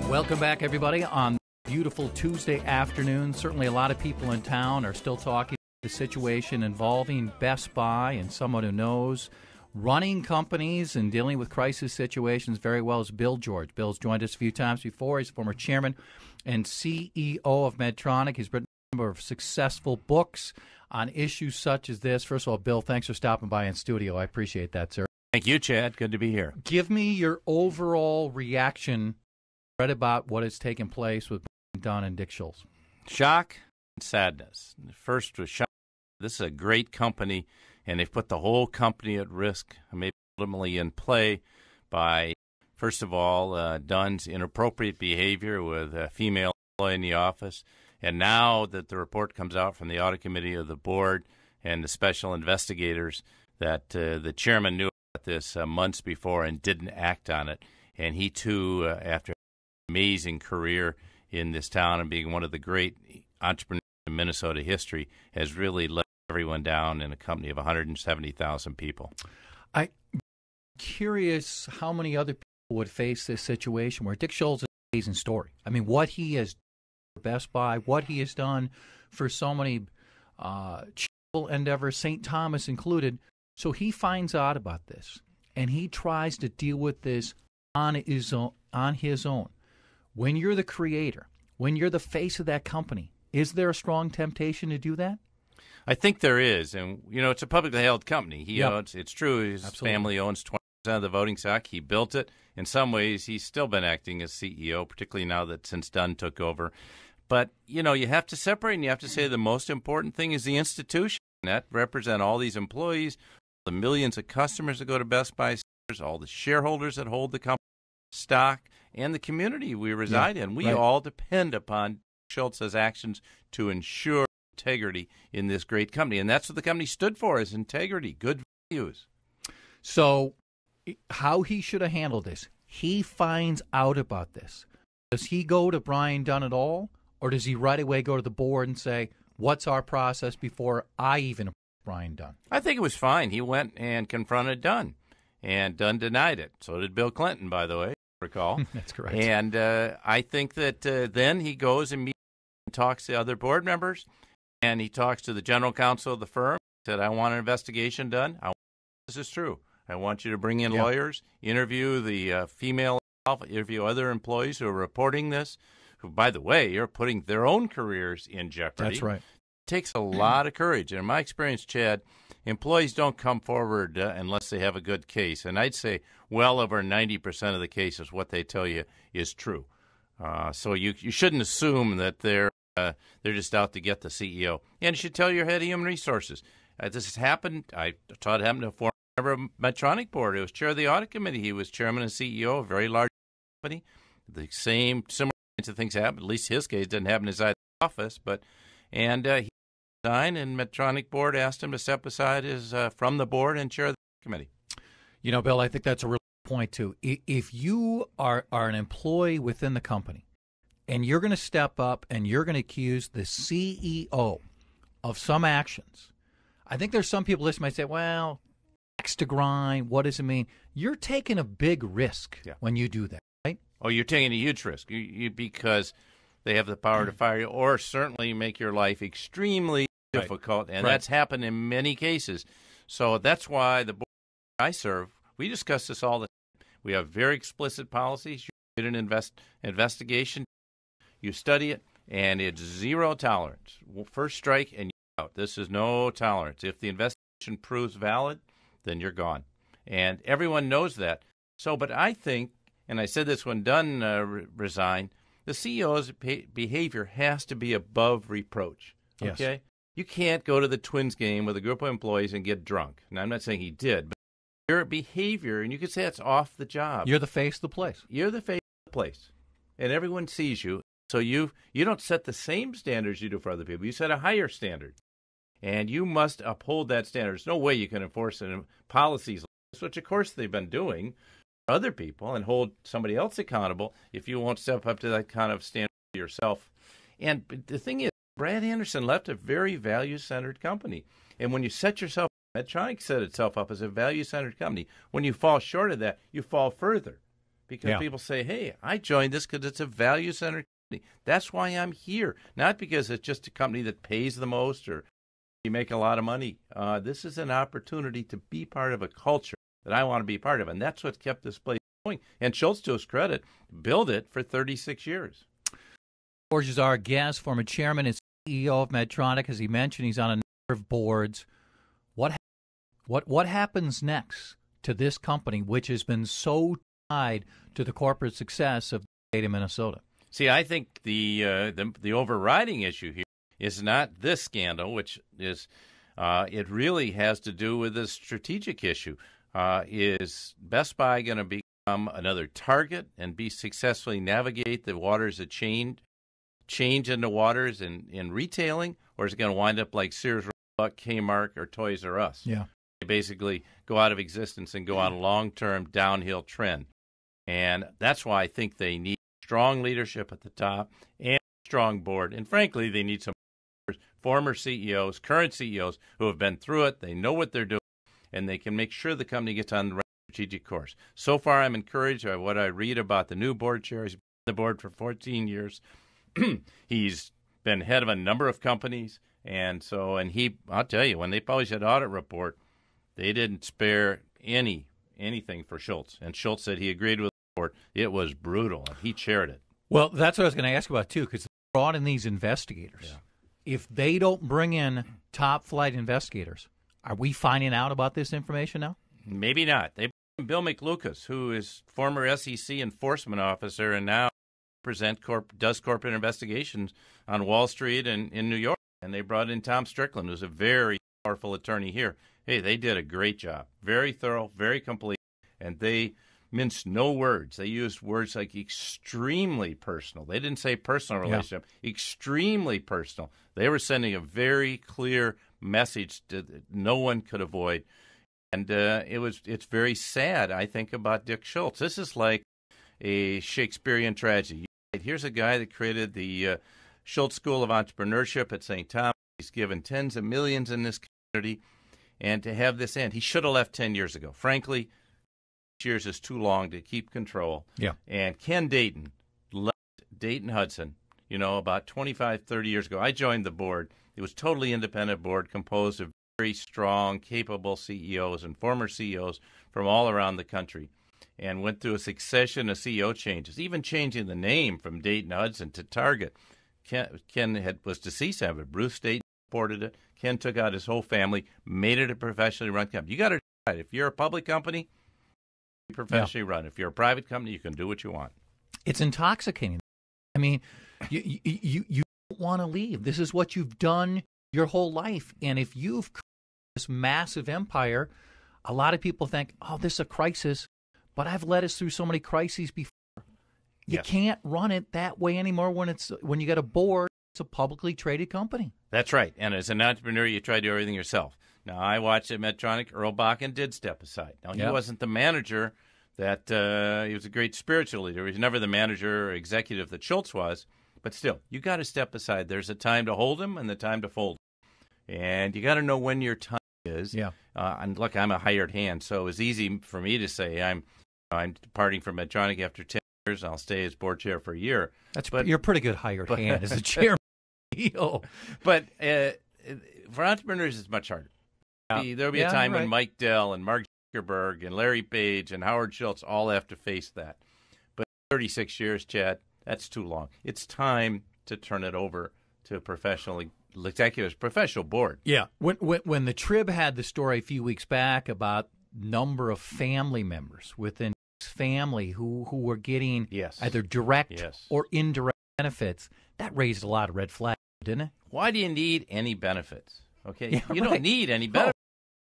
Welcome back, everybody, on beautiful Tuesday afternoon. Certainly a lot of people in town are still talking about the situation involving Best Buy, and someone who knows running companies and dealing with crisis situations very well is Bill George. Bill's joined us a few times before. He's former chairman and CEO of Medtronic. He's written a number of successful books on issues such as this. First of all, Bill, thanks for stopping by in studio. I appreciate that, sir. Thank you, Chad. Good to be here. Give me your overall reaction read about what has taken place with Brian Dunn and Dick Schultz. Shock and sadness. First was shock. This is a great company, and they've put the whole company at risk, maybe ultimately in play by, first of all, Dunn's inappropriate behavior with a female employee in the office. And now that the report comes out from the audit committee of the board and the special investigators that the chairman knew about this months before and didn't act on it. And he, too, after amazing career in this town and being one of the great entrepreneurs in Minnesota history, has really let everyone down in a company of 170,000 people. I'm curious how many other people would face this situation where Dick Schultz is an amazing story. I mean, what he has done for Best Buy, what he has done for so many charitable endeavors, St. Thomas included. So he finds out about this, and he tries to deal with this on his own. When you're the creator, when you're the face of that company, is there a strong temptation to do that? I think there is. And, it's a publicly held company. He Yep. owns, it's true, his Absolutely. family owns 20% of the voting stock. He built it. In some ways, he's still been acting as CEO, particularly now that since Dunn took over. But, you have to separate, and you have to say the most important thing is the institution. That represent all these employees, the millions of customers that go to Best Buy, all the shareholders that hold the company stock, and the community we reside in. We all depend upon Schultz's actions to ensure integrity in this great company. And that's what the company stood for, is integrity, good values. So how he should have handled this, he finds out about this. Does he go to Brian Dunn at all, or does he right away go to the board and say, what's our process before I even approach Brian Dunn? I think it was fine. He went and confronted Dunn, and Dunn denied it. So did Bill Clinton, by the way. Recall. That's correct. And I think that then he goes and meets and talks to other board members, and he talks to the general counsel of the firm. He said, I want an investigation done. This is true. I want you to bring in lawyers, interview the female, interview other employees who are reporting this, who, by the way, are putting their own careers in jeopardy. That's right. It takes a lot of courage. And in my experience, Chad, employees don't come forward unless they have a good case. And I'd say well over 90% of the cases, what they tell you is true. So you shouldn't assume that they're just out to get the CEO. And you should tell your head of human resources. This has happened. I taught him to former member of Medtronic board. He was chair of the audit committee. He was chairman and CEO of a very large company. The similar kinds of things happen. At least his case didn't happen inside the office. And he resigned, and Medtronic board asked him to step aside from the board and chair of the committee. Bill, I think that's a real point, too. If you are an employee within the company and you're going to step up and you're going to accuse the CEO of some actions, I think there's some people listening might say, well, axe to grind, what does it mean? You're taking a big risk when you do that, right? Oh, you're taking a huge risk because they have the power to fire you or certainly make your life extremely difficult, and that's happened in many cases. So that's why the board I serve, we discuss this all the time. We have very explicit policies. You get an investigation, you study it, and it's zero tolerance. First strike and you're out. This is no tolerance. If the investigation proves valid, then you're gone. And everyone knows that. So, but I think, and I said this when Dunn resigned, the CEO's behavior has to be above reproach. Okay? Yes. You can't go to the Twins game with a group of employees and get drunk. Now, I'm not saying he did, but your behavior, and you could say it's off the job. You're the face of the place. You're the face of the place. And everyone sees you. So you don't set the same standards you do for other people. You set a higher standard. And you must uphold that standard. There's no way you can enforce policies like this, which, of course, they've been doing for other people, and hold somebody else accountable if you won't step up to that kind of standard yourself. And the thing is, Brad Anderson left a very value-centered company. And when you set yourself Medtronic set itself up as a value-centered company. When you fall short of that, you fall further because people say, hey, I joined this because it's a value-centered company. That's why I'm here, not because it's just a company that pays the most or you make a lot of money. This is an opportunity to be part of a culture that I want to be part of, and that's what kept this place going. And Schultz, to his credit, built it for 36 years. George is our guest, former chairman and CEO of Medtronic. As he mentioned, he's on a number of boards. What happens next to this company, which has been so tied to the corporate success of the state of Minnesota? See, I think the overriding issue here is not this scandal, which is it really has to do with the strategic issue. Is Best Buy going to become another target and be successfully navigate the waters of change in the waters in retailing, or is it going to wind up like Sears, Roebuck, Kmart, or Toys R Us? Yeah. They basically go out of existence and go on a long-term downhill trend. And that's why I think they need strong leadership at the top and a strong board. And frankly, they need some former CEOs, current CEOs who have been through it. They know what they're doing, and they can make sure the company gets on the right strategic course. So far, I'm encouraged by what I read about the new board chair. He's been on the board for 14 years. He's been head of a number of companies. And I'll tell you, when they published that audit report, they didn't spare anything for Schultz. And Schultz said he agreed with the report. It was brutal, and he chaired it. Well, that's what I was going to ask about, too, because they brought in these investigators. Yeah. If they don't bring in top-flight investigators, are we finding out about this information now? Maybe not. They brought in Bill McLucas, who is former SEC enforcement officer and now does corporate investigations on Wall Street and in New York. And they brought in Tom Strickland, who's a very powerful attorney here. Hey, they did a great job. Very thorough, very complete, and they minced no words. They used words like extremely personal. They didn't say personal relationship, extremely personal. They were sending a very clear message that no one could avoid. And it's very sad, I think, about Dick Schultz. This is like a Shakespearean tragedy. Here's a guy that created the Schultz School of Entrepreneurship at St. Thomas. He's given tens of millions in this community. And to have this end, he should have left 10 years ago. Frankly, 6 years is too long to keep control. Yeah. And Ken Dayton left Dayton Hudson, about 25, 30 years ago. I joined the board. It was a totally independent board composed of very strong, capable CEOs and former CEOs from all around the country, and went through a succession of CEO changes, even changing the name from Dayton Hudson to Target. Ken was deceased, but Bruce Dayton supported it. Ken took out his whole family, made it a professionally run company. You got to decide. If you're a public company, you professionally run. If you're a private company, you can do what you want. It's intoxicating. I mean, you don't want to leave. This is what you've done your whole life. And if you've created this massive empire, a lot of people think, oh, this is a crisis, but I've led us through so many crises before. You can't run it that way anymore when you got a board. It's a publicly traded company. That's right. And as an entrepreneur, you try to do everything yourself. Now, I watched at Medtronic. Earl Bakken did step aside. Now, he wasn't the manager that he was a great spiritual leader. He was never the manager or executive that Schultz was. But still, you got to step aside. There's a time to hold him and the time to fold him. And you got to know when your time is. Yeah. And look, I'm a hired hand, so it was easy for me to say I'm departing from Medtronic after 10 years. I'll stay as board chair for a year. You're a pretty good hired hand as a chairman. But for entrepreneurs, it's much harder. There'll be a time when Mike Dell and Mark Zuckerberg and Larry Page and Howard Schultz all have to face that. But 36 years, Chad, that's too long. It's time to turn it over to professional executives, professional board. Yeah. When the Trib had the story a few weeks back about number of family members within his family who were getting either direct or indirect benefits, that raised a lot of red flags, didn't it? Why do you need any benefits? Okay, you don't need any benefits.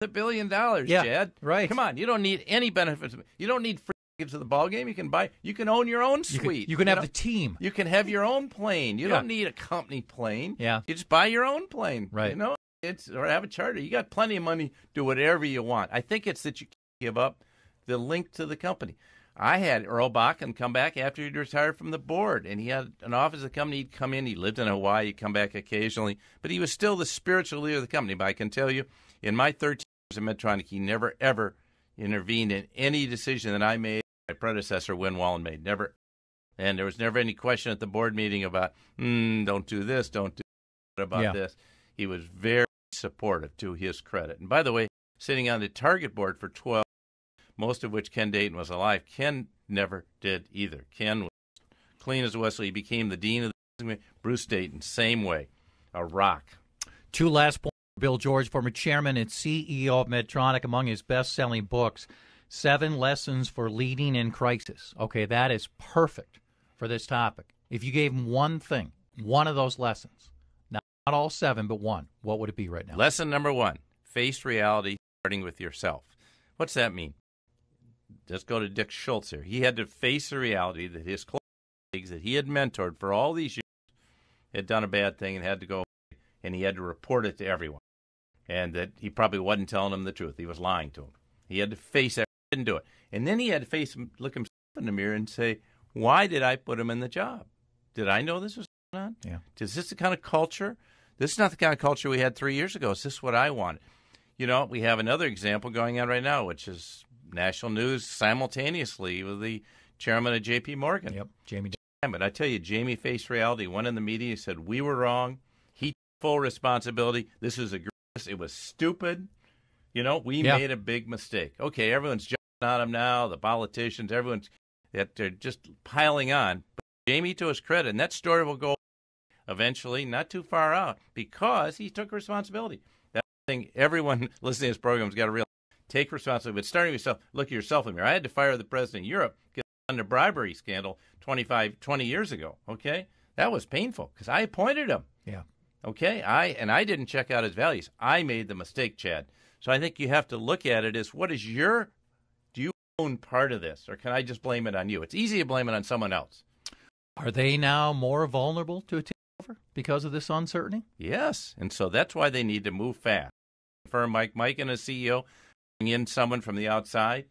$1 billion, Chad. Right. Come on, you don't need any benefits. You don't need free tickets to the ball game. You can own your own suite. You can have the team. You can have your own plane. You don't need a company plane. Yeah. You just buy your own plane. Right. Or have a charter. You got plenty of money. Do whatever you want. I think it's that you can't give up the link to the company. I had Earl Bakken come back after he'd retired from the board, and he had an office of the company. He'd come in. He lived in Hawaii. He'd come back occasionally, but he was still the spiritual leader of the company. But I can tell you, in my 13 in Medtronic, he never, ever intervened in any decision that I made, my predecessor, Win Wallen, made. Never. And there was never any question at the board meeting about, don't do this, don't do that, about this. He was very supportive, to his credit. And by the way, sitting on the Target board for 12, most of which Ken Dayton was alive, Ken never did either. Ken was clean as a whistle. He became the dean of the Bruce Dayton, same way, a rock. Two last points. Bill George, former chairman and CEO of Medtronic, among his best-selling books, 7 Lessons for Leading in Crisis. Okay, that is perfect for this topic. If you gave him one thing, one of those lessons, not all 7, but one, what would it be right now? Lesson number 1, face reality, starting with yourself. What's that mean? Let's go to Dick Schultz here. He had to face the reality that his colleagues that he had mentored for all these years had done a bad thing and had to go away, and he had to report it to everyone. And that he probably wasn't telling them the truth. He was lying to them. He had to face it. He didn't do it. And then he had to face him, look himself in the mirror and say, why did I put him in the job? Did I know this was going on? Yeah. Is this the kind of culture? This is not the kind of culture we had 3 years ago. Is this what I wanted? You know, we have another example going on right now, which is national news simultaneously with the chairman of J.P. Morgan. Yep, Jamie. But I tell you, Jamie faced reality. Went in the media, said, we were wrong. He took full responsibility. This is it was stupid. You know, we made a big mistake. Okay, everyone's jumping on him now, the politicians, they're just piling on. But Jamie, to his credit, and that story will go eventually, not too far out, because he took responsibility. That thing, everyone listening to this program has got to realize, take responsibility. But starting with yourself, look at yourself in the mirror. I had to fire the president of Europe because of the bribery scandal 20 years ago, okay? That was painful because I appointed him. Yeah. Okay? I didn't check out his values. I made the mistake, Chad. So I think you have to look at it as do you own part of this, or can I just blame it on you? It's easy to blame it on someone else. Are they now more vulnerable to a takeover because of this uncertainty? Yes, and so that's why they need to move fast. For Mike and a CEO, bring in someone from the outside.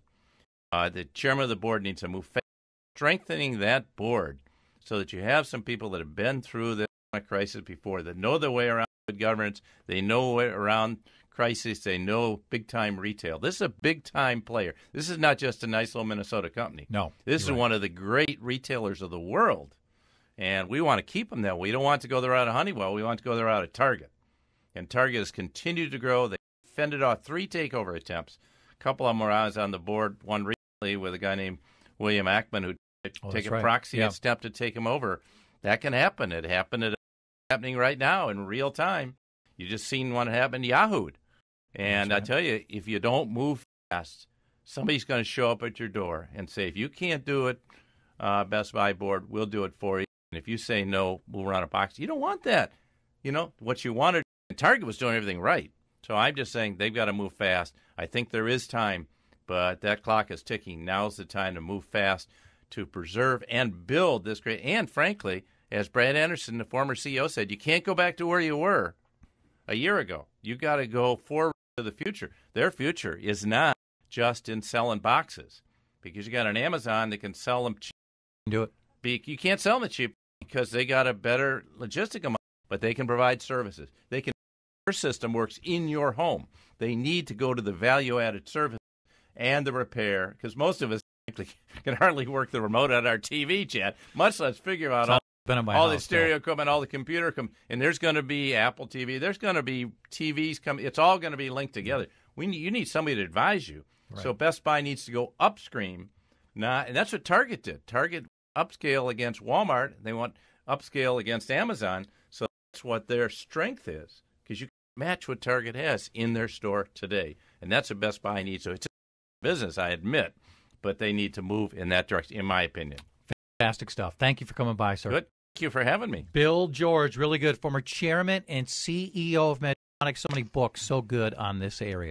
The chairman of the board needs to move fast, strengthening that board so that you have some people that have been through this crisis before, that know their way around good governance, they know way around crisis, they know big-time retail. This is a big-time player. This is not just a nice little Minnesota company. No. This is one of the great retailers of the world, and we want to keep them there. We don't want to go the route of Honeywell. We want to go the route of Target. And Target has continued to grow. They fended off 3 takeover attempts. A couple of them were I was on the board, one recently with a guy named William Ackman who take a proxy step to take him over. That can happen. It happening right now in real time. You just seen one happen to Yahoo. And I tell you, if you don't move fast, somebody's going to show up at your door and say, if you can't do it, Best Buy board, we'll do it for you. And if you say no, we'll run a box. You don't want that. You know, what you wanted, Target was doing everything right. So I'm just saying they've got to move fast. I think there is time, but that clock is ticking. Now's the time to move fast to preserve and build this great. And frankly, as Brad Anderson, the former CEO, said, you can't go back to where you were a year ago. You got to go forward to the future. Their future is not just in selling boxes, because you got an Amazon that can sell them cheap. Do it. You can't sell them cheap because they got a better logistic amount, but they can provide services. Their system works in your home. They need to go to the value-added service and the repair, because most of us can hardly work the remote on our TV, Chad, much less figure out all the stereo equipment, all the computer equipment. And there's going to be Apple TV. There's going to be TVs coming. It's all going to be linked together. You need somebody to advise you. Right. So Best Buy needs to go upstream. And that's what Target did. Target upscale against Walmart. They want upscale against Amazon. So that's what their strength is, because you can match what Target has in their store today. And that's what Best Buy needs. So it's a business, I admit, but they need to move in that direction, in my opinion. Fantastic stuff. Thank you for coming by, sir. Good. Thank you for having me. Bill George, really good. Former chairman and CEO of Medtronic. So many books, so good on this area.